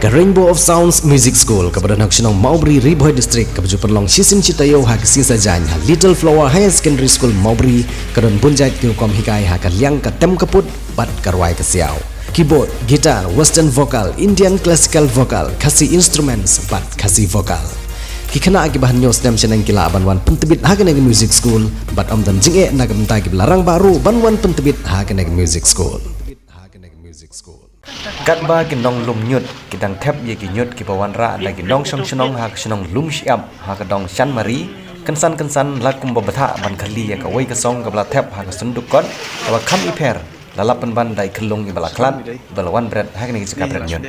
ke Rainbow of Sounds Music School kepada nak senang Maubri Riboy District kepada perlong sisim citayo ha ke sisa janya Little Flower Higher Secondary School Maubri kedan bunjait ke kom hikai ha ke liang ke tem keput bat karwai ke siau keyboard, gitar, western vocal, Indian classical vocal, kasih instruments bat kasih vocal kikena akibat news dem senang kila banwan pentebit ha ke music school bat om dan jinge nak mentai ke larang baru banwan pentebit ha ke music school kat ba kinong lum nyut kidang thep ye ki nyut ki bawan ra la kinong song snong ha snong lum siap ha ka dong shan mari kensan la kum batha ban khali ya ka wei ka song ka bla thep ha ka sunduk kon ba kham iper lalapan ban dai khlung i bala klat balawan bread ha kene ki ka bread nyut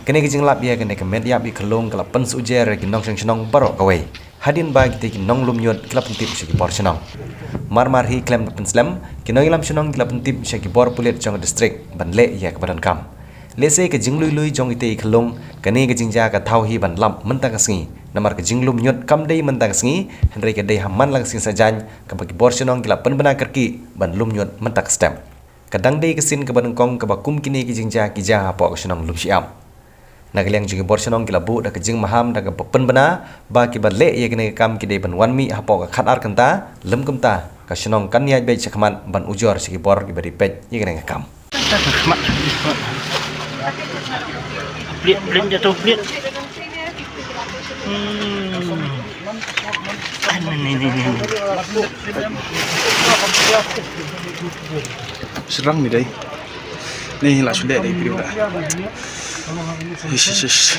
kene ki jing lap ye kene ka med ya bi khlung ka pen su je re kinong song snong baro ka wei hadin ba ki kinong lum nyut klap tip si ki por snong mar hi klem pen slam kinong ilam snong klap tip si ki bor pulet jong district ban le ya ka badan kam lese ke jing lui jong ite khlong kani ke jingja ka thau hi ban lam mentang singi namar ke jinglum nyot kam dei mentang singi henry ke dei hamman lang sing sajan ka bagi borsionong gila pen bana kerki ban lum nyot mentak stem kadang dei ke sin ke ban kong ka bakum kini ke jingja ki ja po ke senong lum siam nagaliang jing borsionong gila bu da ke jing maham da ke pen bana ba ki ban le ye kene kam ki dei ban wan mi ha po ka khat ar kanta lum kumta ka senong kan ya bai chakman ban ujor sigi bor ki bari pet ye kene kam Pelit jatuh pelit. Ni. Serang ni dai. Ni lah sudah dai video dah. Ish.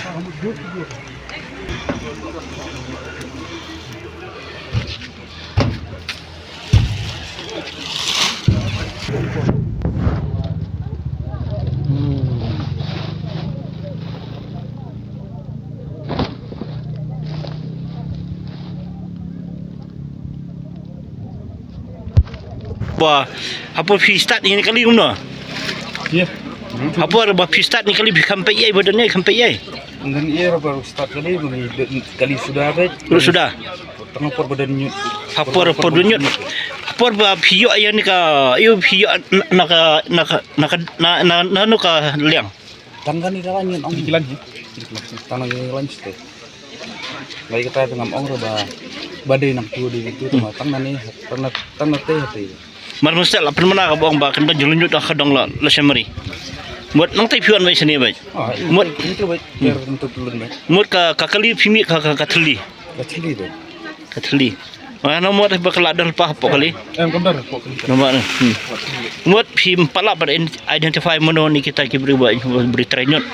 Wah, apa start ni kali guna? Ya. Apa apa start ni kali sampai ye badan ni sampai ye. Dan ia baru start kali sudah ada. Sudah. Tengah por badan nyut. Apa dunyut. Apa pio yang ni ka, eu pio nak liang. Tangga ni kawan yang ong kilan ni. Tanah yang lain situ. Lagi kita dengan ong roba badai nak tu di itu cuma tanah ni tanah teh. Mar mesti lah pernah ka bong ba kan julunyut ka dong la semari. Mut nang tai pion mai sini bai. Mut itu baik biar untuk turun baik. Mut ka kali pimi ka thli. Kecil itu. Kathli. Mana mut ba kala dan pa po kali. Gambar. Nomor. Mut pim pala ber identify mono ni kita ki beri try nyut.